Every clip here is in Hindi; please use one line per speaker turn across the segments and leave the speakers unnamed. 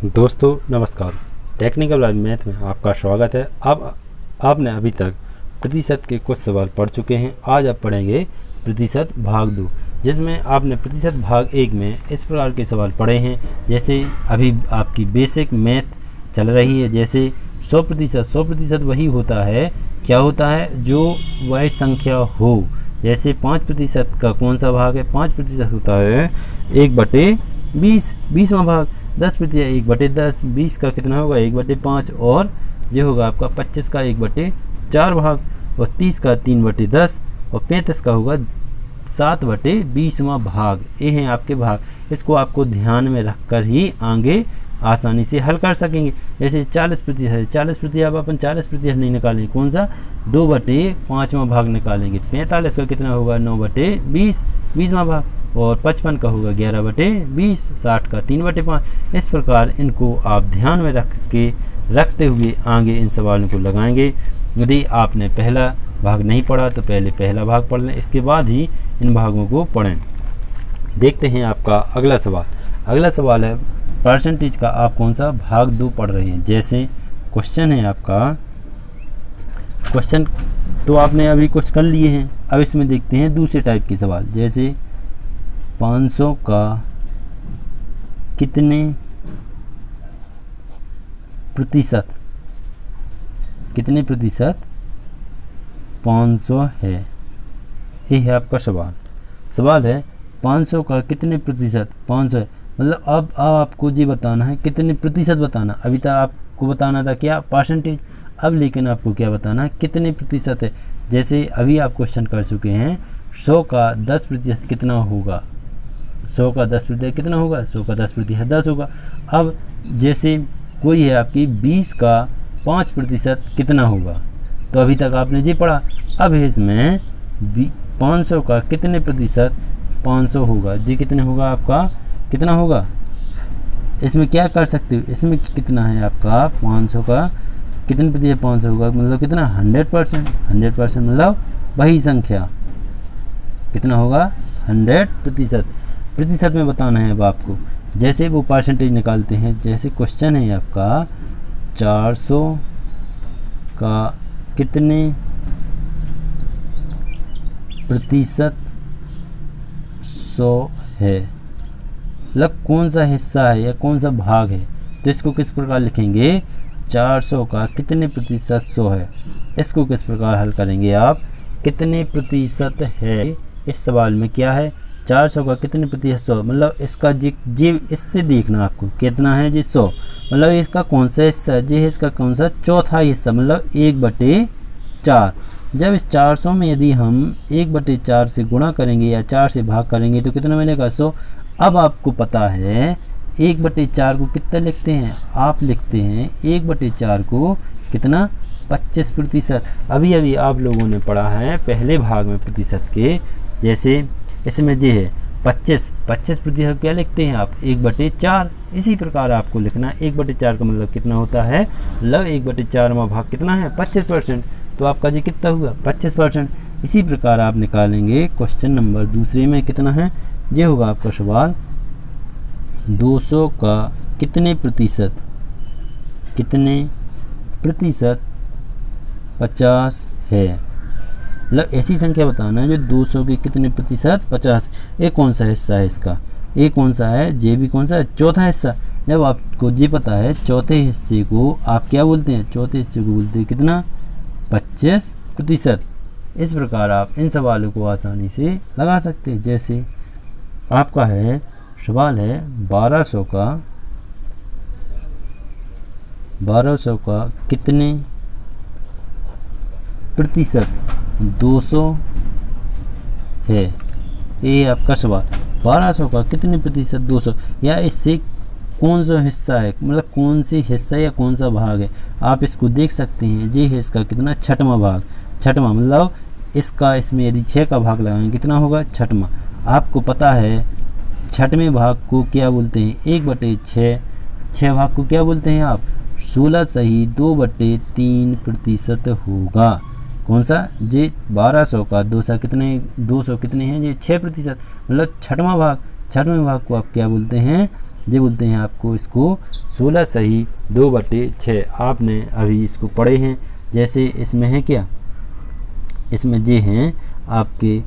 दोस्तों नमस्कार। टेक्निकल लाइव मैथ में आपका स्वागत है। अब आपने अभी तक प्रतिशत के कुछ सवाल पढ़ चुके हैं। आज आप पढ़ेंगे प्रतिशत भाग 2, जिसमें आपने प्रतिशत भाग 1 में इस प्रकार के सवाल पढ़े हैं। जैसे अभी आपकी बेसिक मैथ चल रही है। जैसे 100% वही होता है, क्या होता है, जो वह संख्या हो। जैसे 5% का कौन सा भाग है? 5% होता है 1/20, 20वां भाग। 10% 1/10, 20 का कितना होगा 1/5, और जो होगा आपका 25 का 1/4 भाग, और 30 का 3/10, और 35 का होगा 7/20वां भाग। ये हैं आपके भाग। इसको आपको ध्यान में रखकर ही आगे आसानी से हल कर सकेंगे। जैसे 40% है, 40% अब अपन 40% नहीं निकालेंगे, कौन सा 2/5वां भाग निकालेंगे। 45 का कितना होगा 9/20, 20वां भाग, और 55 का होगा 11/20, 60 का 3/5। इस प्रकार इनको आप ध्यान में रखते हुए आगे इन सवालों को लगाएंगे। यदि आपने पहला भाग नहीं पढ़ा तो पहले पहला भाग पढ़ लें, इसके बाद ही इन भागों को पढ़ें। देखते हैं आपका अगला सवाल। अगला सवाल है परसेंटेज का। आप कौन सा भाग 2 पढ़ रहे हैं। जैसे क्वेश्चन है आपका, क्वेश्चन तो आपने अभी कुछ कर लिए हैं। अब इसमें देखते हैं दूसरे टाइप के सवाल। जैसे 500 का कितने प्रतिशत 500 है। ये है आपका सवाल। सवाल है 500 का कितने प्रतिशत 500 है। मतलब अब आपको ये बताना है कितने प्रतिशत बताना। अभी तक आपको बताना था क्या परसेंटेज, अब लेकिन आपको क्या बताना है कितने प्रतिशत है। जैसे अभी आप क्वेश्चन कर चुके हैं 100 का 10% कितना होगा। 100 का 10% कितना होगा, 100 का 10% 10 होगा। अब जैसे कोई है आपकी 20 का 5% कितना होगा, तो अभी तक आपने ये पढ़ा। अब इसमें 500 का कितने प्रतिशत 500 होगा, जी कितने होगा आपका, कितना होगा। इसमें क्या कर सकते हो, इसमें कितना है आपका 500 का कितने प्रतिशत 500 होगा, मतलब कितना 100%। 100% मतलब वही संख्या कितना होगा 100%। प्रतिशत में बताना है अब आपको। जैसे वो परसेंटेज निकालते हैं। जैसे क्वेश्चन है आपका 400 का कितने प्रतिशत 100 है, मतलब कौन सा हिस्सा है या कौन सा भाग है। तो इसको किस प्रकार लिखेंगे, 400 का कितने प्रतिशत 100 है। इसको किस प्रकार हल करेंगे आप, कितने प्रतिशत है। इस सवाल में क्या है 400 का कितने प्रतिशत 100, मतलब इसका जी इससे देखना आपको कितना है जी 100, मतलब इसका कौन सा हिस्सा है जी, इसका कौन सा चौथा हिस्सा, मतलब 1/4। जब इस 400 में यदि हम 1/4 से गुणा करेंगे या 4 से भाग करेंगे तो कितना मिलेगा 100। अब आपको पता है 1/4 को कितना लिखते हैं, आप लिखते हैं 1/4 को कितना 25%। अभी आप लोगों ने पढ़ा है पहले भाग में प्रतिशत के। जैसे इसमें ये है 25% क्या लिखते हैं आप 1/4। इसी प्रकार आपको लिखना 1/4 का मतलब कितना होता है, मतलब 1/4वां भाग कितना है 25%। तो आपका जी कितना हुआ 25%। इसी प्रकार आप निकालेंगे क्वेश्चन नंबर दूसरे में कितना है। ये होगा आपका सवाल 200 का कितने प्रतिशत 50 है। मतलब ऐसी संख्या बताना है जो 200 के कितने प्रतिशत 50। ये कौन सा हिस्सा है इसका, ये कौन सा है, जे भी कौन सा है चौथा हिस्सा। जब आपको ये पता है चौथे हिस्से को आप क्या बोलते हैं, चौथे हिस्से को बोलते हैं कितना 25%। इस प्रकार आप इन सवालों को आसानी से लगा सकते हैं। जैसे आपका है सवाल है 1200 का कितने प्रतिशत 200 है। ये आपका सवाल 1200 का कितने प्रतिशत 200, या इससे कौन सा हिस्सा है, मतलब कौन सी हिस्सा या कौन सा भाग है। आप इसको देख सकते हैं। ये है इसका कितना 6वां भाग। 6वां मतलब इसका, इसमें यदि 6 का भाग लगाएंगे कितना होगा 6वां। आपको पता है 6वें भाग को क्या बोलते हैं 1/6। 6 भाग को क्या बोलते हैं आप 16 सही 2/3% होगा। कौन सा जी 1200 का 200 कितने हैं जी 6%, मतलब 6वां भाग। 6वें भाग को आप क्या बोलते हैं ये बोलते हैं आपको इसको 16 सही 2/6। आपने अभी इसको पढ़े हैं। जैसे इसमें है क्या, इसमें ये हैं आपके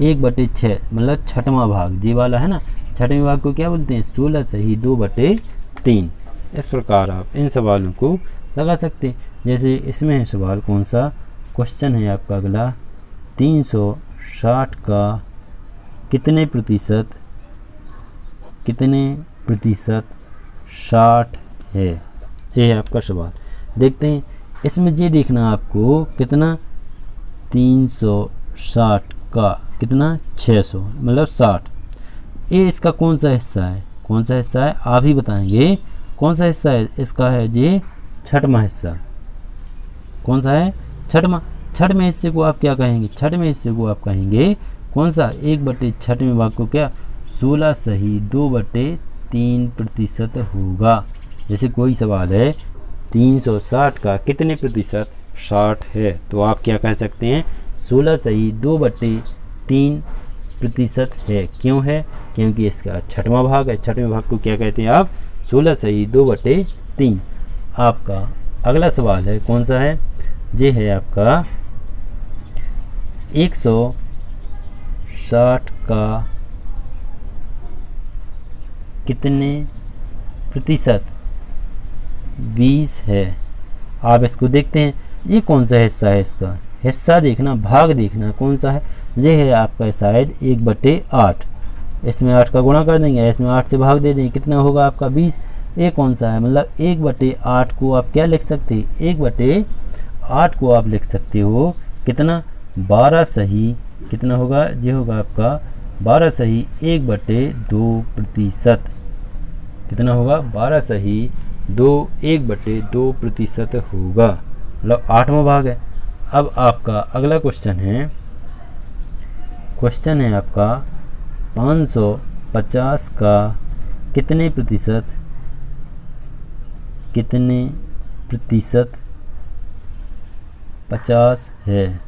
1/6 मतलब छठवां भाग, ये वाला है ना, छठवें भाग को क्या बोलते हैं 16 सही 2/3। इस प्रकार आप इन सवालों को लगा सकते हैं। जैसे इसमें है सवाल कौन सा, क्वेश्चन है आपका अगला 360 का कितने प्रतिशत 60 है, ये है आपका सवाल। देखते हैं इसमें ये देखना आपको कितना 360 का कितना 600 मतलब 60। ये इसका कौन सा हिस्सा है, कौन सा हिस्सा है आप ही बताएंगे कौन सा हिस्सा है इसका, है ये छठवां हिस्सा। कौन सा है, छठवां। छठवें हिस्से को आप क्या कहेंगे, छठवें हिस्से को आप कहेंगे कौन सा 1/6 भाग को क्या 16 सही 2/3% होगा। जैसे कोई सवाल है 360 का कितने प्रतिशत 60 है, तो आप क्या कह सकते हैं 16 सही 2/3% है। क्यों है, क्योंकि इसका छठवां भाग है। छठवें भाग को क्या कहते हैं आप 16 सही 2/3। आपका अगला सवाल है कौन सा है, ये है आपका 160 का कितने प्रतिशत 20 है। आप इसको देखते हैं ये कौन सा हिस्सा है, इसका हिस्सा देखना, भाग देखना कौन सा है। ये है आपका शायद 1/8। इसमें 8 का गुणा कर देंगे, इसमें 8 से भाग दे देंगे, कितना होगा आपका 20। ये कौन सा है, मतलब 1/8 को आप क्या लिख सकते हैं, 1/8 को आप लिख सकते हो कितना 12 सही, कितना होगा, ये होगा आपका 12 सही 1/2%। कितना होगा 12 सही 1/2% होगा, मतलब 8वां भाग है। अब आपका अगला क्वेश्चन है आपका 550 का कितने प्रतिशत 50 है,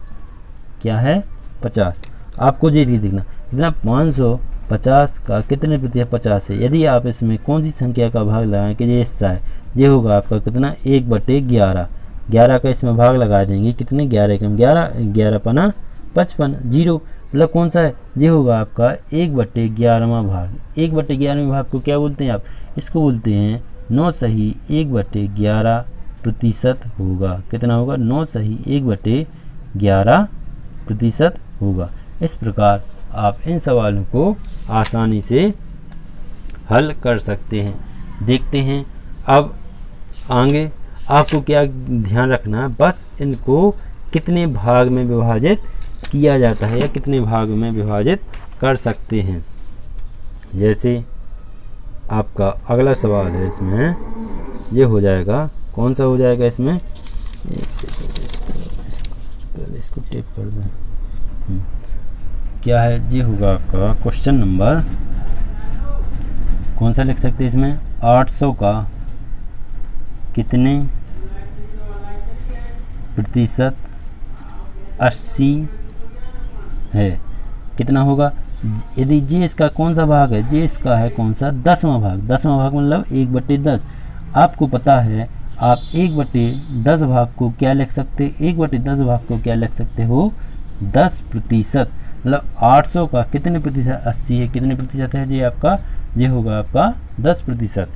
क्या है 50। आपको ये देखना कितना 550 का कितने प्रतिशत 50 है। यदि आप इसमें कौन सी संख्या का भाग लगाएं कि ये हिस्सा है, ये होगा आपका कितना 1/11। 11 का इसमें भाग लगा देंगे, कितने 11 कम 11 पना 55 जीरो, मतलब कौन सा है, ये होगा आपका 1/11वां भाग। 1/11वें भाग को क्या बोलते हैं आप, इसको बोलते हैं 9 सही 1/11% होगा। कितना होगा 9 सही 1/11% होगा। इस प्रकार आप इन सवालों को आसानी से हल कर सकते हैं। देखते हैं अब आगे आपको क्या ध्यान रखना है, बस इनको कितने भाग में विभाजित किया जाता है या कितने भाग में विभाजित कर सकते हैं। जैसे आपका अगला सवाल है, इसमें ये हो जाएगा, कौन सा हो जाएगा इसमें, एक सेकंड इसको टेप कर दें। क्या है, ये होगा आपका क्वेश्चन नंबर कौन सा लिख सकते हैं इसमें 800 का कितने प्रतिशत 80 है। कितना होगा, यदि जे इसका कौन सा भाग है, जे इसका है कौन सा 10वां भाग। 10वां भाग मतलब 1/10। आपको पता है आप 1/10 भाग को क्या लिख सकते, 1/10 भाग को क्या लिख सकते हो 10%। मतलब 800 का कितने प्रतिशत 80 है, कितने प्रतिशत है जी आपका, ये होगा आपका 10%।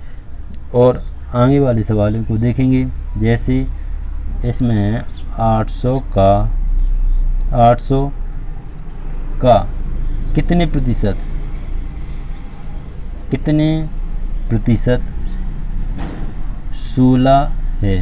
और आगे वाले सवालों को देखेंगे, जैसे इसमें है 800 का कितने प्रतिशत 16 है।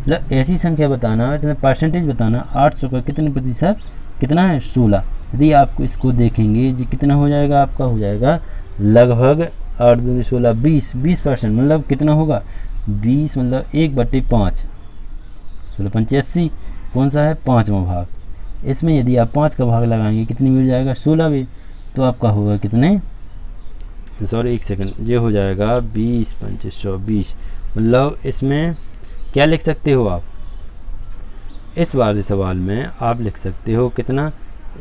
मतलब ऐसी संख्या बताना है, तुम्हें परसेंटेज बताना 800 का कितने प्रतिशत कितना है 16। यदि आपको इसको देखेंगे जी कितना हो जाएगा, आपका हो जाएगा लगभग 8 दूनी 16 20%। मतलब कितना होगा 20 मतलब 1/5 16 पंचे 80। कौन सा है 5वां भाग। इसमें यदि आप 5 का भाग लगाएंगे कितनी मिल जाएगा 16 भी, तो आपका होगा कितने, सॉरी एक सेकंड, ये हो जाएगा 20 पंचे 100 20। मतलब इसमें क्या लिख सकते हो आप, इस वाले सवाल में आप लिख सकते हो कितना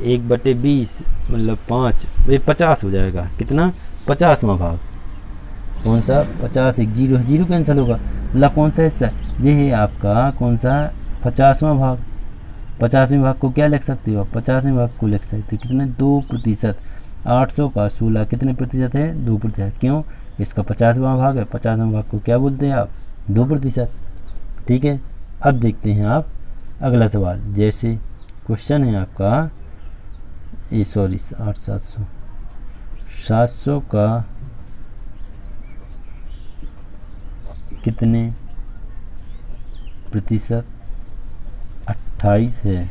1/20 मतलब 5 50 हो जाएगा। कितना 50वां भाग, कौन सा 50, एक जीरो है, जीरो कैंसिल होगा, मतलब कौन सा हिस्सा, ये है आपका कौन सा 50वां भाग। 50वें भाग को क्या लिख सकते हो, 50वें भाग को लिख सकते हो कितने 2%। 800 का 16 कितने प्रतिशत है, 2%। क्यों, इसका 50वां भाग है, 50वां भाग को क्या बोलते हैं आप, 2%। ठीक है, अब देखते हैं आप अगला सवाल। जैसे क्वेश्चन है आपका ये 700 का कितने प्रतिशत 28 है,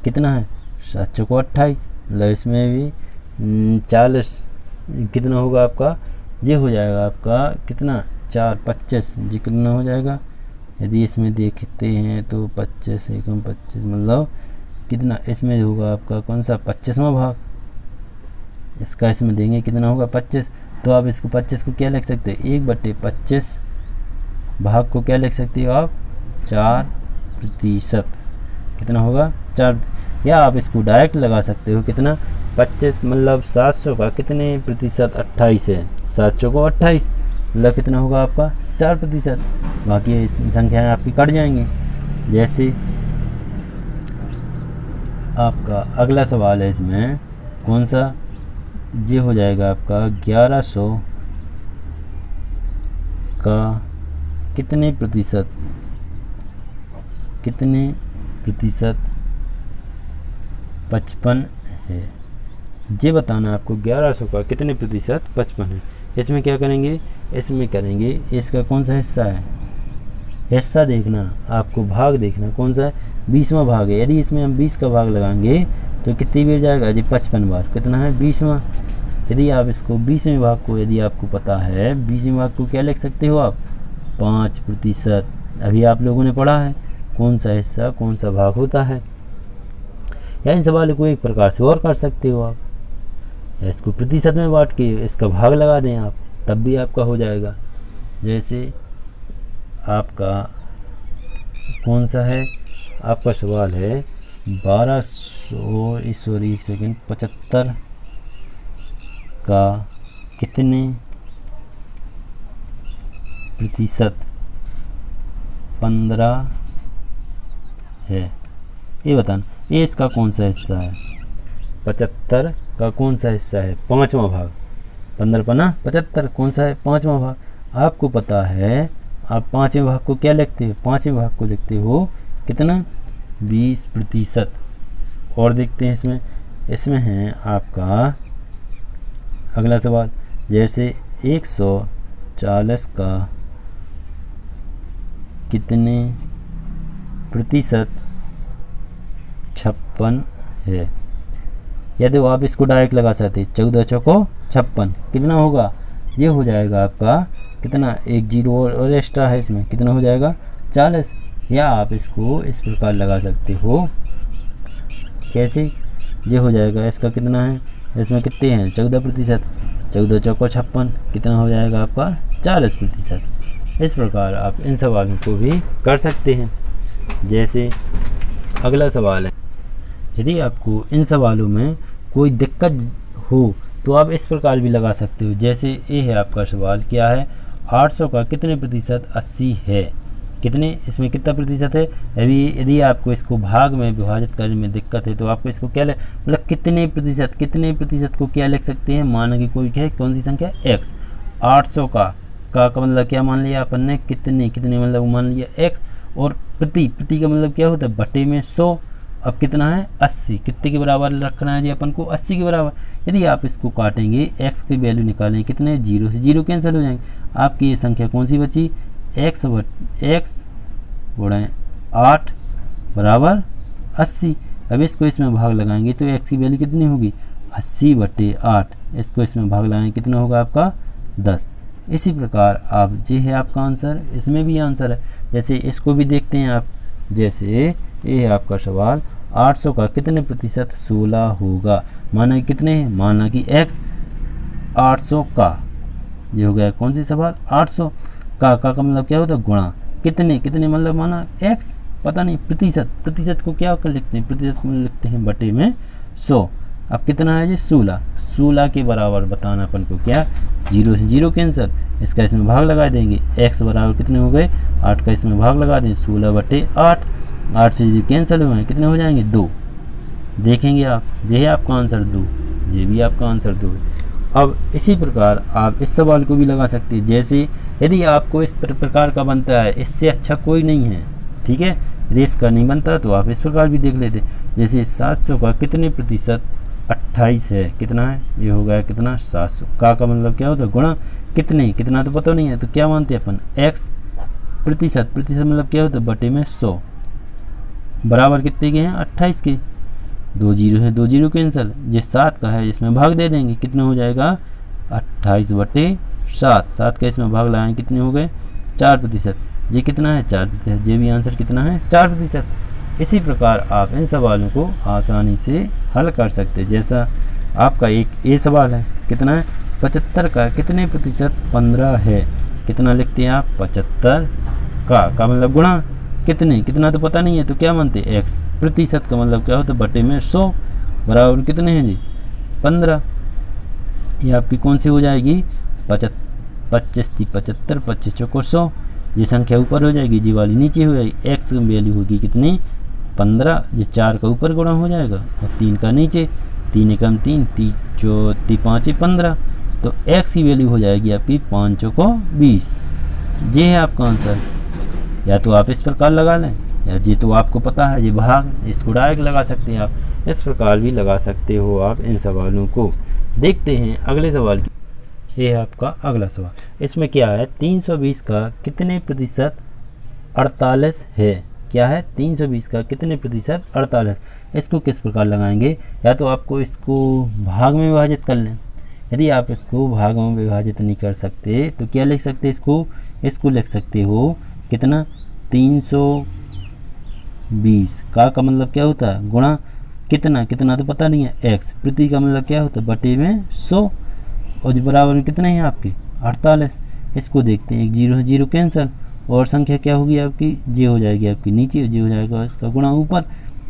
कितना है 700 को 28, मतलब इसमें भी 40 कितना होगा आपका, ये हो जाएगा आपका कितना 4 25, जी कितना हो जाएगा, यदि इसमें देखते हैं तो 25 एकम 25 मतलब कितना, इसमें होगा आपका कौन सा 25वां भाग, इसका इसमें देंगे कितना होगा 25। तो आप इसको 25 को क्या लिख सकते हैं, 1/25 भाग को क्या लिख सकते हो आप 4%, कितना होगा 4, या आप इसको डायरेक्ट लगा सकते हो कितना 25 मतलब 700 का कितने प्रतिशत 28 है, 700 को 28 मतलब कितना होगा आपका 4%। बाकी संख्याएं आपकी कट जाएंगी। जैसे आपका अगला सवाल है, इसमें कौन सा, ये हो जाएगा आपका 1100 का कितने प्रतिशत 55 है, ये बताना आपको 1100 का कितने प्रतिशत 55 है। इसमें क्या करेंगे, इसमें करेंगे इसका कौन सा हिस्सा है, हिस्सा देखना आपको, भाग देखना कौन सा है 20वां भाग है। यदि इसमें हम 20 का भाग लगाएंगे तो कितनी बार जाएगा जी 55 बार, कितना है 20वां। यदि आप इसको 20वें भाग को, यदि आपको पता है 20वें भाग को क्या लिख सकते हो आप 5%। अभी आप लोगों ने पढ़ा है कौन सा हिस्सा कौन सा भाग होता है। या इन सवालों को एक प्रकार से और कर सकते हो आप, या इसको प्रतिशत में बांट के इसका भाग लगा दें आप, तब भी आपका हो जाएगा। जैसे आपका कौन सा है, आपका सवाल है 75 का कितने प्रतिशत 15 है, ये बताना। ये इसका कौन सा हिस्सा है, 75 का कौन सा हिस्सा है 5वां भाग, 15 पना 75 कौन सा है 5वां भाग। आपको पता है आप 5वें भाग को क्या लिखते हो, 5वें भाग को लिखते हो कितना 20%। और देखते हैं इसमें है आपका अगला सवाल। जैसे 140 का कितने प्रतिशत 56 है। यदि आप इसको डायरेक्ट लगा सकते 14 चौको 56 कितना होगा, ये हो जाएगा आपका कितना, एक जीरो और एक्स्ट्रा है इसमें, कितना हो जाएगा 40। या आप इसको इस प्रकार लगा सकते हो, कैसे, ये हो जाएगा इसका कितना है, इसमें कितने हैं 14%, 14 चौको 56 कितना हो जाएगा आपका 40%। इस प्रकार आप इन सवालों को भी कर सकते हैं। जैसे अगला सवाल है, यदि आपको इन सवालों में कोई दिक्कत हो तो आप इस प्रकार भी लगा सकते हो। जैसे ये है आपका सवाल, क्या है 800 का कितने प्रतिशत 80 है, कितने, इसमें कितना प्रतिशत है। अभी यदि आपको इसको भाग में विभाजित करने में दिक्कत है तो आपको इसको क्या मतलब कितने प्रतिशत को क्या लिख सकते हैं, माना कि कोई क्या है कौन सी संख्या x, 800 का मतलब क्या मान लिया अपन ने, कितने मतलब मान लिया x, और प्रति का मतलब क्या होता है बटे में 100। अब कितना है 80, कितने के बराबर रखना है जी अपन को 80 के बराबर। यदि आप इसको काटेंगे x की वैल्यू निकालें कितने, 0 से 0 कैंसिल हो जाएंगे। आपकी ये संख्या कौन सी बची, x गुणा 8 बराबर 80। अब इसको इसमें भाग लगाएंगे तो x की वैल्यू कितनी होगी 80/8, इसको इसमें भाग लगाएंगे कितना होगा आपका 10। इसी प्रकार आप, ये है आपका आंसर, इसमें भी आंसर है। जैसे इसको भी देखते हैं आप, जैसे ये है आपका सवाल 800 का कितने प्रतिशत 16 होगा, माना कि कितने हैं, माना कि x 800 का, ये हो गया कौन सी सवाल 800 का मतलब क्या होता है गुणा, कितने मतलब माना x पता नहीं, प्रतिशत को क्या कर लिखते हैं, प्रतिशत को लिखते हैं बटे में 100। अब कितना है जी 16, 16 के बराबर बताना अपन को क्या, 0 से 0 कैंसिल, इसका इसमें भाग लगा देंगे, x बराबर कितने हो गए 8 का इसमें भाग लगा दें 16/8, 8 से यदि कैंसिल हुए कितने हो जाएंगे 2, देखेंगे आप, ये है आपका आंसर 2, ये भी आपका आंसर 2 है। अब इसी प्रकार आप इस सवाल को भी लगा सकते हैं, जैसे यदि आपको इस प्रकार का बनता है, इससे अच्छा कोई नहीं है, ठीक है, यदि इसका नहीं बनता तो आप इस प्रकार भी देख लेते, जैसे 700 का कितने प्रतिशत 28 है, कितना है, ये हो गया कितना 700, का मतलब क्या होता है गुणा कितने, कितना तो पता नहीं है, तो क्या मानते हैं अपन x प्रतिशत, प्रतिशत मतलब क्या होता है बटे में 100, बराबर कितने के हैं 28 के, 2 जीरो है 2 जीरो कैंसिल, जिस 7 का है इसमें भाग दे देंगे, कितना हो जाएगा 28/7, 7 का इसमें भाग लगाएंगे कितने हो गए 4%, ये कितना है 4%, ये भी आंसर कितना है 4%। इसी प्रकार आप इन सवालों को आसानी से हल कर सकते हैं। जैसा आपका एक ये सवाल है, कितना है 75 का कितने प्रतिशत 15 है, कितना लिखते हैं आप 75 का मतलब गुणा कितने, कितना तो पता नहीं है तो क्या मानते हैं x, प्रतिशत का मतलब क्या होता है बटे में 100, बराबर कितने हैं जी 15, ये आपकी कौन सी हो जाएगी 25 75 25 चौको 100, ये संख्या ऊपर हो जाएगी, जी वाली नीचे हो जाएगी, x की वैल्यू होगी कितनी 15, ये 4 का ऊपर गुणा हो जाएगा और 3 का नीचे, 3 एकम 3, 3 5 15, तो x की वैल्यू हो जाएगी आपकी 5 चौको 20, ये है आपका आंसर। या तो आप इस प्रकार लगा लें, या जी तो आपको पता है ये भाग, इसको डायरेक्ट लगा सकते हैं आप, इस प्रकार भी लगा सकते हो आप इन सवालों को। देखते हैं अगले सवाल की, ये है आपका अगला सवाल, इसमें क्या है 320 का कितने प्रतिशत 48 है, क्या है 320 का कितने प्रतिशत 48, इसको किस प्रकार लगाएंगे, या तो आपको इसको भाग में विभाजित कर लें, यदि आप इसको भाग में विभाजित नहीं कर सकते तो क्या लिख सकते हैं इसको लिख सकते हो कितना 320 का मतलब क्या होता है गुणा कितना, कितना तो पता नहीं है x, प्रति का मतलब क्या होता है बटे में 100, और बराबर में कितने हैं आपके 48, इसको देखते हैं, 1 0 है 0 कैंसिल, और संख्या क्या होगी आपकी जे हो जाएगी आपकी नीचे, जे हो जाएगा इसका गुणा ऊपर,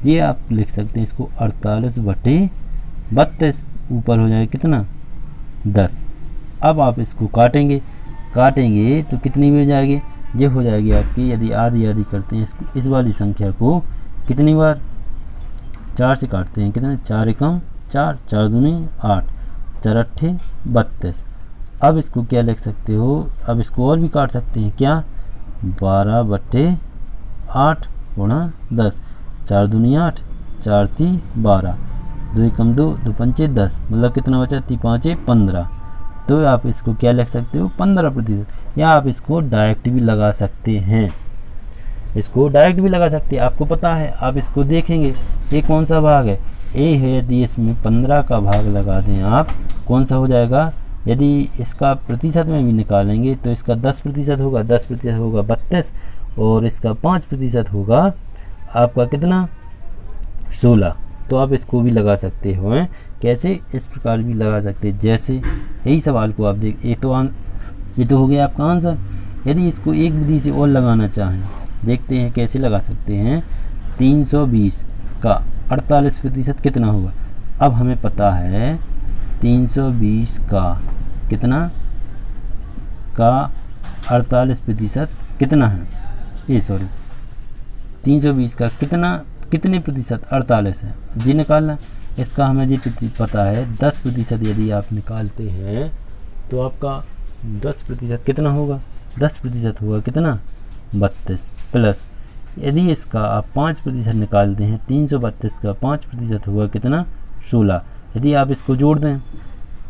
ये आप लिख सकते हैं इसको 48/32, ऊपर हो जाएगा कितना 10। अब आप इसको काटेंगे तो कितनी मिल जाएगी, ये हो जाएगी आपकी, यदि आधी आधी करते हैं इस वाली संख्या को कितनी बार 4 से काटते हैं, कितने 4 एकम 4, 4 दूनी 8, 4 अट्ठे 32। अब इसको क्या लिख सकते हो, अब इसको और भी काट सकते हैं, क्या 12/8 गुणा 10, 4 दूनी 8, 4 × 12, 2 एकम 2, 2 पंचे 10, मतलब कितना बचा 3 5 15, तो आप इसको क्या लिख सकते हो 15%, या आप इसको डायरेक्ट भी लगा सकते हैं, इसको डायरेक्ट भी लगा सकते हैं, आपको पता है, आप इसको देखेंगे ये कौन सा भाग है ए है, यदि इसमें 15 का भाग लगा दें आप, कौन सा हो जाएगा, यदि इसका प्रतिशत में भी निकालेंगे तो इसका 10% होगा, 10% होगा 32, और इसका 5% होगा आपका कितना 16, तो आप इसको भी लगा सकते हो, कैसे, इस प्रकार भी लगा सकते हैं, जैसे यही सवाल को आप देख, ये तो हो गया आपका आंसर। यदि इसको एक विधि से और लगाना चाहें, देखते हैं कैसे लगा सकते हैं, 320 का 48% कितना होगा, अब हमें पता है 320 का कितना का 48% कितना है, ये सॉरी 320 का कितने प्रतिशत 48 है, जी निकालना, इसका हमें जी पता है 10%, यदि आप निकालते हैं तो आपका 10% कितना होगा, 10% होगा कितना 32, प्लस यदि इसका आप 5% निकालते हैं, 332 का 5% होगा कितना 16, यदि आप इसको जोड़ दें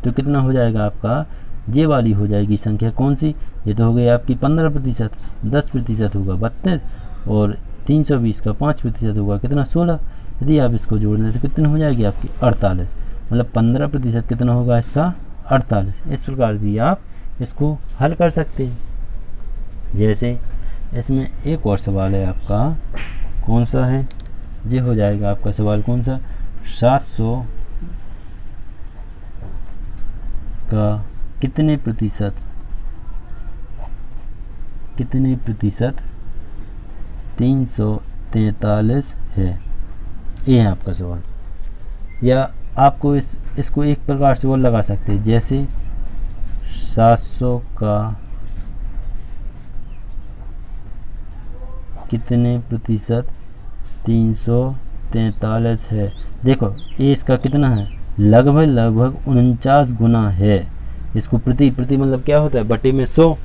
तो कितना हो जाएगा आपका, ये वाली हो जाएगी संख्या कौन सी, ये तो हो गई आपकी 15%, 10% होगा 32, और 320 का 5% होगा कितना 16, यदि आप इसको जोड़ दें तो कितनी हो जाएगी आपकी 48, मतलब 15% कितना होगा इसका 48। इस प्रकार भी आप इसको हल कर सकते हैं। जैसे इसमें एक और सवाल है आपका, कौन सा है, ये हो जाएगा आपका सवाल कौन सा, 700 का कितने प्रतिशत 343 है, ये है आपका सवाल। या आपको इसको एक प्रकार से और लगा सकते हैं, जैसे 700 का कितने प्रतिशत 343 है। देखो ये इसका कितना है, लगभग 49 गुना है। इसको प्रति मतलब क्या होता है, बटे में 100।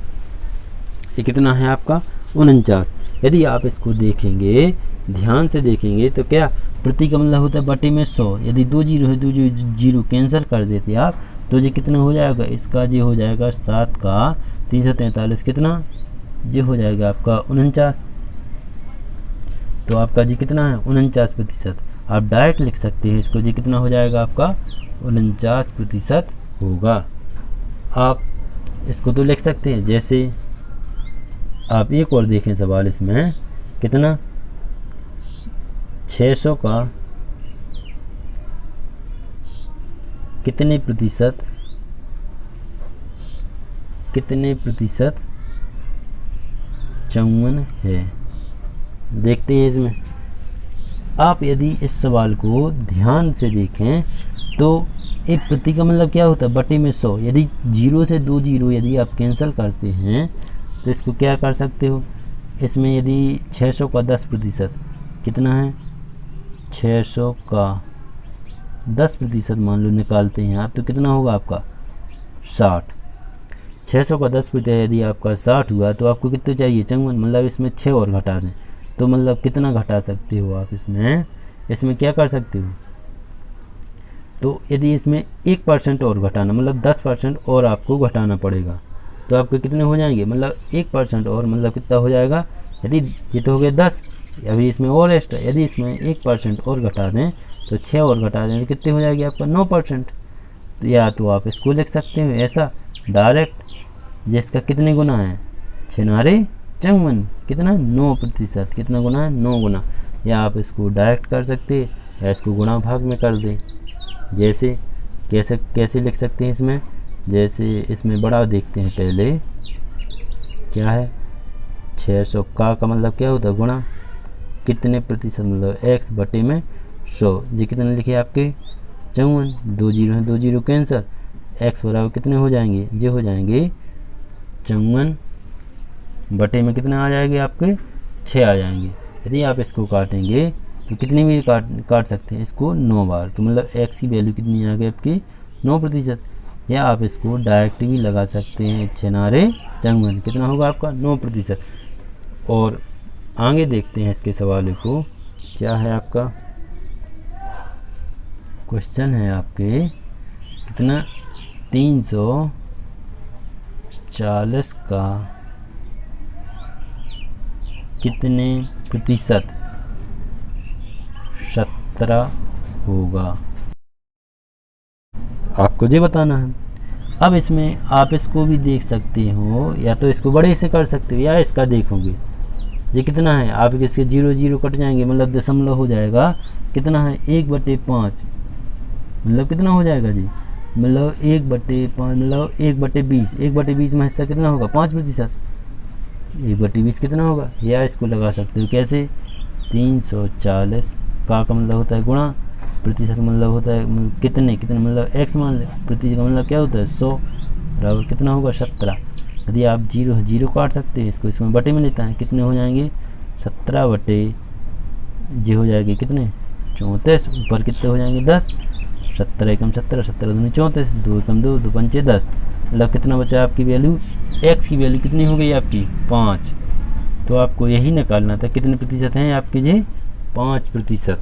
ये कितना है आपका 49। यदि आप इसको देखेंगे, ध्यान से देखेंगे तो क्या प्रति का मतलब होता है बटे में 100। यदि 2 जीरो है, 2 जीरो कैंसिल कर देते आप तो ये कितना हो जाएगा, इसका ये हो जाएगा 7 का 343 कितना, ये हो जाएगा आपका 49। तो आपका जी कितना है 49%। आप डायरेक्ट लिख सकते हैं इसको, जी कितना हो जाएगा आपका 49% होगा। आप इसको तो लिख सकते हैं, जैसे आप एक और देखें सवाल इसमें कितना, 600 का कितने प्रतिशत 54 है। देखते हैं इसमें आप यदि इस सवाल को ध्यान से देखें तो एक प्रति का मतलब क्या होता है, बटे में 100। यदि 0 से 2 जीरो यदि आप कैंसिल करते हैं तो इसको क्या कर सकते हो, इसमें यदि 600 का 10% कितना है, 600 का 10% मान लो निकालते हैं आप तो कितना होगा आपका 60। 600 का 10% यदि आपका 60 हुआ तो आपको कितने चाहिए 54, मतलब इसमें 6 और घटा दें तो मतलब कितना घटा सकते हो आप, इसमें क्या कर सकते हो, तो यदि इसमें 1% और घटाना मतलब 10% और आपको घटाना पड़ेगा तो आपके कितने हो जाएंगे, मतलब 1% और मतलब कितना हो जाएगा, यदि ये तो हो गया 10, अभी इसमें और एक्स्ट्रा, यदि इसमें 1% और घटा दें तो 6 और घटा दें तो कितने हो जाएगी आपका 9%। तो या तो आप इसको लिख सकते हो ऐसा डायरेक्ट, जिसका कितने गुना है 6 नारे 54 कितना 9%, कितना गुना है 9 गुना। या आप इसको डायरेक्ट कर सकते हैं या इसको गुणा भाग में कर दें। जैसे कैसे लिख सकते हैं इसमें, जैसे इसमें बड़ा देखते हैं पहले क्या है, 600 का मतलब क्या होता है गुणा कितने प्रतिशत मतलब x बटे में 100। जी कितने लिखे आपके 54, 2 जीरो हैं 2 जीरो कैंसर, x बराबर कितने हो जाएंगे, ये हो जाएंगे 54 बटे में कितने आ जाएंगे आपके 6 आ जाएंगे। यदि आप इसको काटेंगे तो कितनी भी काट सकते हैं इसको 9 बार, तो मतलब x की वैल्यू कितनी आ गई आपकी 9%। या आप इसको डायरेक्ट भी लगा सकते हैं 6 नारे 54 कितना होगा आपका 9%। और आगे देखते हैं इसके सवालों को, क्या है आपका क्वेश्चन है आपके कितना 340 का कितने प्रतिशत 17 होगा, आपको ये बताना है। अब इसमें आप इसको भी देख सकते हो, या तो इसको बड़े से कर सकते हो या इसका देखोगे ये कितना है, आप इसके 0 0 कट जाएंगे मतलब दशमलव हो जाएगा कितना है 1/5, मतलब कितना हो जाएगा जी, मतलब 1/5 मतलब 1/20, 1/20 में हिस्सा कितना होगा 5%, 1/20 कितना होगा। या इसको लगा सकते हो कैसे, 340 का मतलब होता है गुणा, प्रतिशत मतलब होता है कितने मतलब x मान ले, प्रतिशत का मतलब क्या होता है 100 बराबर कितना होगा 17। यदि आप 0 0 काट सकते हैं इसको, इसमें बटे में लेता है कितने हो जाएंगे 17 बटे जी हो जाएगी कितने 34, ऊपर कितने हो जाएंगे 10, 17 एकम 17, 17 दूनी 34, 2 एकम 2, 2 पंचे 10, मतलब कितना बचा आपकी वैल्यू, x की वैल्यू कितनी हो गई आपकी 5। तो आपको यही निकालना था कितने प्रतिशत हैं आपके जी 5%।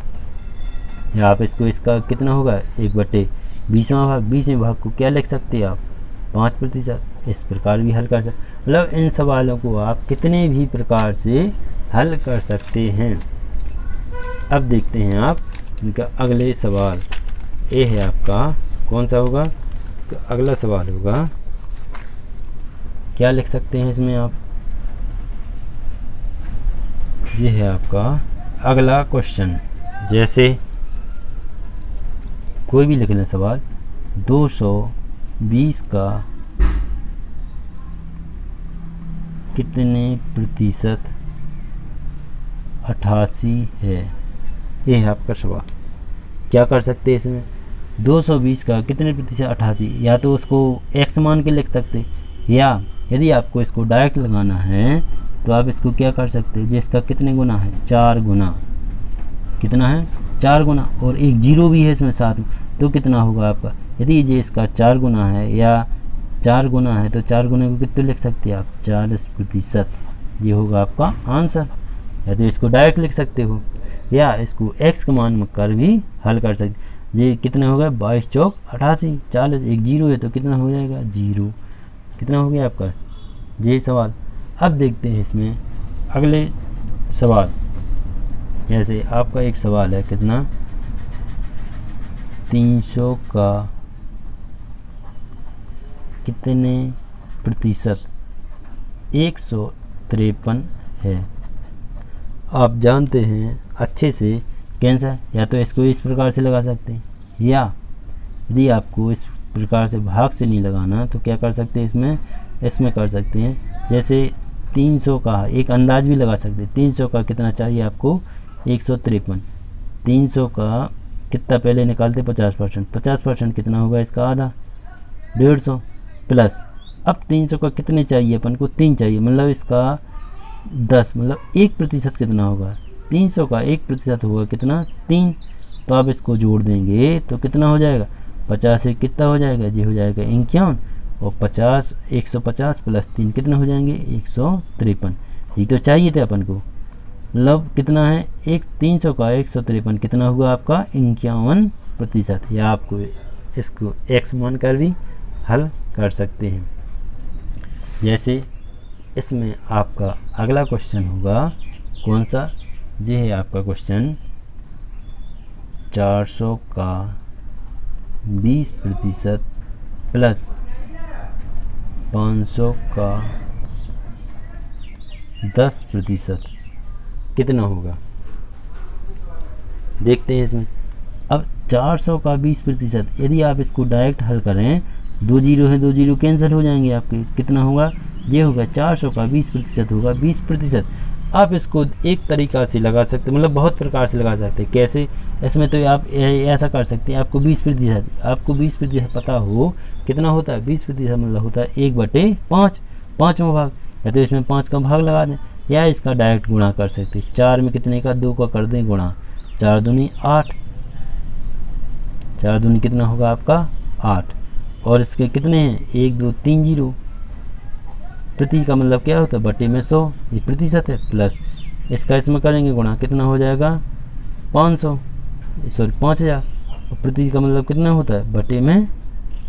या आप इसको इसका कितना होगा 1/20वां भाग, 20वें भाग को क्या लिख सकते हैं आप 5%। इस प्रकार भी हल कर सकते, मतलब इन सवालों को आप कितने भी प्रकार से हल कर सकते हैं। अब देखते हैं आप इनका अगले सवाल, ये है आपका कौन सा होगा, इसका अगला सवाल होगा क्या लिख सकते हैं इसमें आप, ये है आपका अगला क्वेश्चन। जैसे कोई भी लिख लें सवाल, 220 का कितने प्रतिशत 88 है, ये है आपका सवाल। क्या कर सकते हैं इसमें, 220 का कितने प्रतिशत 88, या तो उसको x मान के लिख सकते, या यदि आपको इसको डायरेक्ट लगाना है तो आप इसको क्या कर सकते हैं, जिसका कितने गुना है 4 गुना, कितना है 4 गुना, और एक जीरो भी है इसमें साथ में, तो कितना होगा आपका, यदि ये इसका 4 गुना है या 4 गुना है तो 4 गुना को कितने लिख सकते हैं आप 40%, ये होगा आपका आंसर। या तो इसको डायरेक्ट लिख सकते हो या इसको x का मान कर भी हल कर सकते। ये कितने हो गए 22 चौक 88, 40, एक जीरो है तो कितना हो जाएगा 0, कितना हो गया आपका ये सवाल। अब देखते हैं इसमें अगले सवाल। जैसे आपका एक सवाल है कितना 300 का कितने प्रतिशत 153 है। आप जानते हैं अच्छे से कैंसर, या तो इसको इस प्रकार से लगा सकते हैं, या यदि आपको इस प्रकार से भाग से नहीं लगाना तो क्या कर सकते हैं, इसमें कर सकते हैं। जैसे 300 का एक अंदाज भी लगा सकते हैं, 300 का कितना चाहिए आपको 153, 300 का कितना पहले निकालते 50%, 50% कितना होगा इसका आधा 150 प्लस, अब 300 का कितने चाहिए अपन को 3 चाहिए, मतलब इसका 10, मतलब 1% कितना होगा 300 का 1% होगा कितना 3, तो आप इसको जोड़ देंगे तो कितना हो जाएगा 50 से कितना हो जाएगा जी हो जाएगा 51, और 50 150 प्लस 3 कितने हो जाएंगे 153, ये तो चाहिए थे अपन को, मतलब कितना है 300 का 153 कितना हुआ आपका 51%, या आपको इसको x मान कर भी हल कर सकते हैं। जैसे इसमें आपका अगला क्वेश्चन होगा कौन सा, ये है आपका क्वेश्चन 400 का 20% प्लस 500 का 10% कितना होगा। देखते हैं इसमें। अब 400 का 20%, यदि आप इसको डायरेक्ट हल करें, 2 जीरो है 2 जीरो कैंसिल हो जाएंगे आपके, कितना होगा ये होगा 400 का 20% होगा 20%। आप इसको एक तरीका से लगा सकते, मतलब बहुत प्रकार से लगा सकते हैं। कैसे, इसमें तो आप ऐसा कर सकते हैं, आपको 20% पता हो कितना होता है 20%, मतलब होता है 1/5, 5वां भाग, या तो इसमें 5 का भाग लगा दें, या इसका डायरेक्ट गुणा कर सकते हैं। 4 में कितने का 2 का कर दें गुणा, 4 दूनी 8, 4 दूनी कितना होगा आपका 8, और इसके कितने हैं 1 2 3 जीरो, प्रति का मतलब क्या होता है बटे में 100, ये प्रतिशत है, प्लस इसका इसमें करेंगे गुणा, कितना हो जाएगा 5000, और प्रति का मतलब कितना होता है बटे में,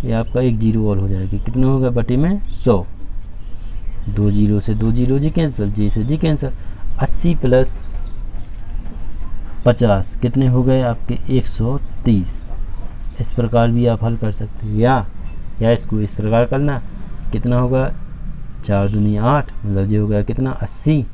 ये आपका एक जीरो और हो जाएगी, कितना होगा बटे में 100, 2 जीरो से 2 जीरो जी कैंसिल, जी से जी कैंसिल, 80 प्लस 50 कितने हो गए आपके 130। इस प्रकार भी आप हल कर सकते हैं, या इसको इस प्रकार करना, कितना होगा 4 दूनी 8, मतलब ये हो गया कितना 80,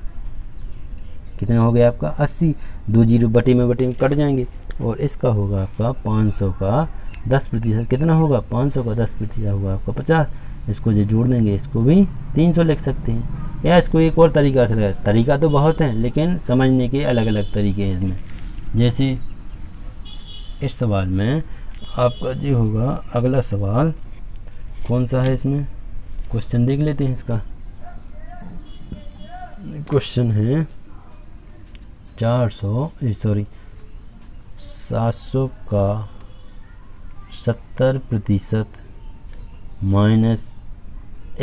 कितना हो गया आपका 80, 2 जीरो बटे में कट जाएंगे, और इसका होगा आपका 500 का 10%, कितना होगा 500 का 10% होगा आपका 50, इसको जो जोड़ देंगे इसको भी 300 लिख सकते हैं, या इसको एक और तरीका से लगाए, तरीका तो बहुत हैं लेकिन समझने के अलग अलग तरीके हैं इसमें। जैसे इस सवाल में आपका जो होगा अगला सवाल कौन सा है, इसमें क्वेश्चन देख लेते हैं। इसका क्वेश्चन है 700 का 70% माइनस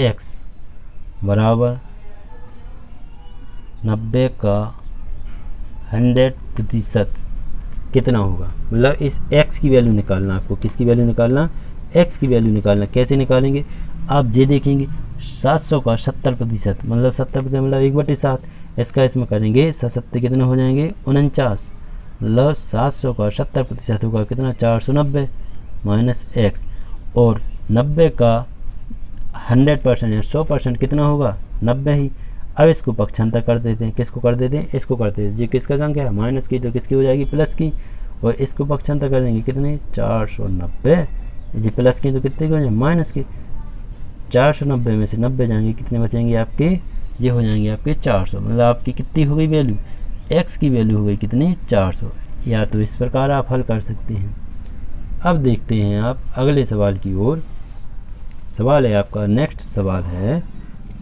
x बराबर 90 का 100% कितना होगा। मतलब इस x की वैल्यू निकालना, आपको किसकी वैल्यू निकालना, x की वैल्यू निकालना। कैसे निकालेंगे आप ये देखेंगे, 700 का 70%, मतलब 70% मतलब 1/7, इसका इसमें करेंगे 70 कितने हो जाएंगे 49, मतलब 700 का 70% होगा कितना 490 माइनस x, और 90 का 100% या 100% कितना होगा 90 ही। अब इसको पक्षांतर कर देते हैं, किसको कर देते हैं, इसको करते हैं, ये किसका संख्या है माइनस की, तो किसकी हो जाएगी प्लस की, और इसको पक्षांतर कर देंगे कितने 490, ये प्लस की तो कितने की हो जाएंगे माइनस की, 490 में से 90 जाएंगे, कितने बचेंगे आपके, ये हो जाएंगे आपके 400, मतलब आपकी कितनी हो गई वैल्यू, x की वैल्यू हो गई कितनी 400। या तो इस प्रकार आप हल कर सकते हैं, अब देखते हैं आप अगले सवाल की ओर। सवाल है आपका, नेक्स्ट सवाल है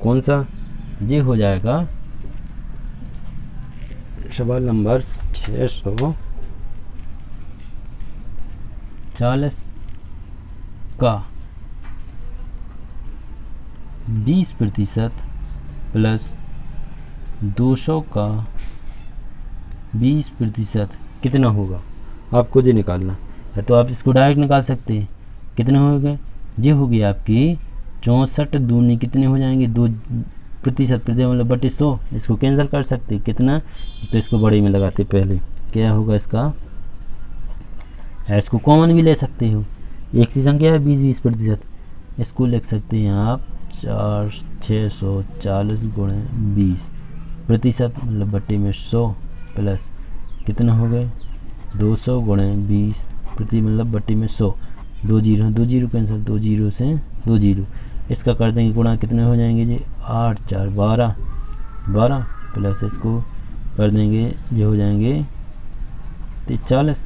कौन सा, ये हो जाएगा सवाल नंबर 640 का 20% प्लस 200 का 20% कितना होगा, आपको ये निकालना है। तो आप इसको डायरेक्ट निकाल सकते हैं। कितने हो गए, ये होगी आपकी 64 दूनी कितने हो जाएंगे 2% प्रति मतलब बटे 100। इसको कैंसिल कर सकते हैं, कितना, तो इसको बड़े में लगाते पहले, क्या होगा इसका, इसको कॉमन भी ले सकते हो, एक सी संख्या है 20% इसको लिख सकते हैं आप 640 गुणे 20% मतलब बटे में 100 प्लस कितना हो गए 200 गुणे 20 प्रति मतलब बटे में 100। 2 जीरो कैंसिल, 2 जीरो से 2 जीरो, इसका कर देंगे गुणा, कितने हो जाएंगे जी 8 4 12 प्लस इसको कर देंगे जो हो जाएंगे 40।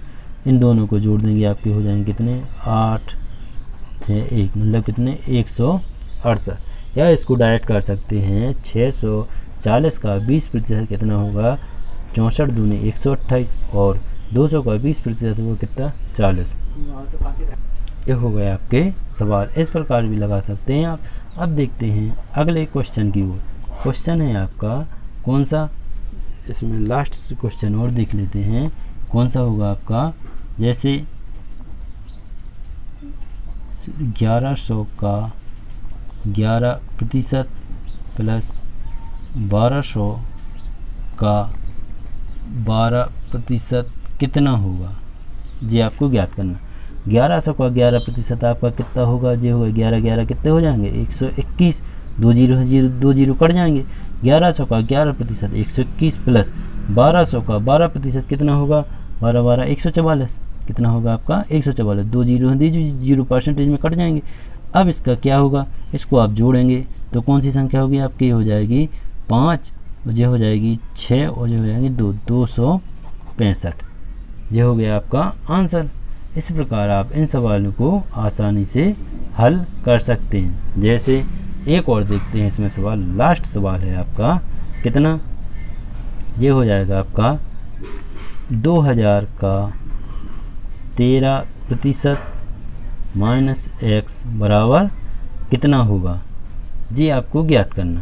इन दोनों को जोड़ देंगे, आपके हो जाएंगे कितने 8 6 1 मतलब कितने 168। या इसको डायरेक्ट कर सकते हैं 640 का 20% कितना होगा 64 दूनी 128 और 200 का 20% वो कितना 40। ये हो गए आपके सवाल, इस प्रकार भी लगा सकते हैं आप। अब देखते हैं अगले क्वेश्चन की ओर। क्वेश्चन है आपका कौन सा, इसमें लास्ट क्वेश्चन और देख लेते हैं कौन सा होगा आपका, जैसे 1100 का 11% प्लस 1200 का 12% कितना होगा, ये आपको ज्ञात करना। 1100 का 11% आपका कितना होगा, ये होगा 11 कितने हो जाएंगे 121, 2 जीरो कट जाएंगे। 1100 का 11% 121 प्लस 1200 का 12% कितना होगा 12 144 कितना होगा आपका 144, 2 जीरो परसेंटेज में कट जाएंगे। अब इसका क्या होगा, इसको आप जोड़ेंगे तो कौन सी संख्या होगी आपकी, हो जाएगी 5, ये हो जाएगी 6 और ये हो जाएगी 265। ये हो गया आपका आंसर। इस प्रकार आप इन सवालों को आसानी से हल कर सकते हैं। जैसे एक और देखते हैं इसमें सवाल, लास्ट सवाल है आपका कितना, ये हो जाएगा आपका 2000 का 13% माइनस x बराबर कितना होगा, जी आपको ज्ञात करना।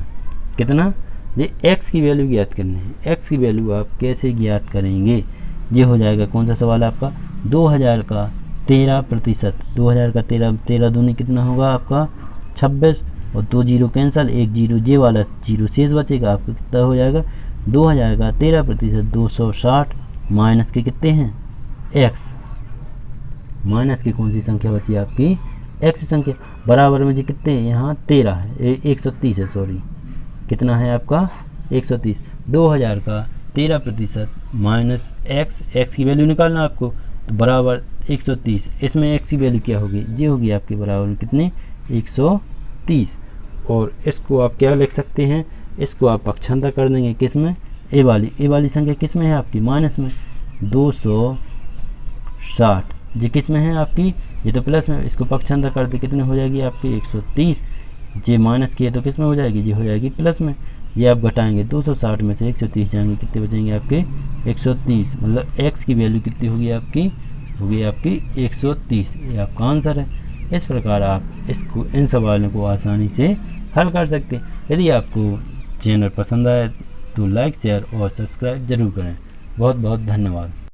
कितना, ये x की वैल्यू ज्ञात करनी है। x की वैल्यू आप कैसे ज्ञात करेंगे, ये हो जाएगा कौन सा सवाल आपका 2000 का 13%, 2000 का 13 दूनी कितना होगा आपका 26 और 2 जीरो कैंसल, 1 जीरो जे वाला जीरो शेष बचेगा, आपका कितना हो जाएगा 2000 का 13% 260 माइनस के कितने हैं x, माइनस की कौन सी संख्या बची आपकी x संख्या, बराबर में जी कितने यहाँ 13 है 130 है सॉरी, कितना है आपका 130। 2000 का 13% माइनस x की वैल्यू निकालना आपको, तो बराबर 130, इसमें x की वैल्यू क्या होगी, ये होगी आपके बराबर में कितने 130। और इसको आप क्या लिख सकते हैं, इसको आप पक्षांतर कर देंगे किस में, ए वाली संख्या किस में है आपकी माइनस में 260, ये किस में है आपकी, ये तो प्लस में, इसको पक्षांतर कर दे कितने हो जाएगी आपकी 130, ये माइनस की है तो किस में हो जाएगी, ये हो जाएगी प्लस में। ये आप घटाएंगे 260 में से 130 जाएंगे, कितने बचेंगे आपके 130, मतलब x की वैल्यू कितनी होगी आपकी, होगी आपकी 130। ये आपका आंसर है। इस प्रकार आप इसको इन सवालों को आसानी से हल कर सकते हैं। यदि आपको चैनल पसंद आए तो लाइक शेयर और सब्सक्राइब जरूर करें। बहुत बहुत धन्यवाद।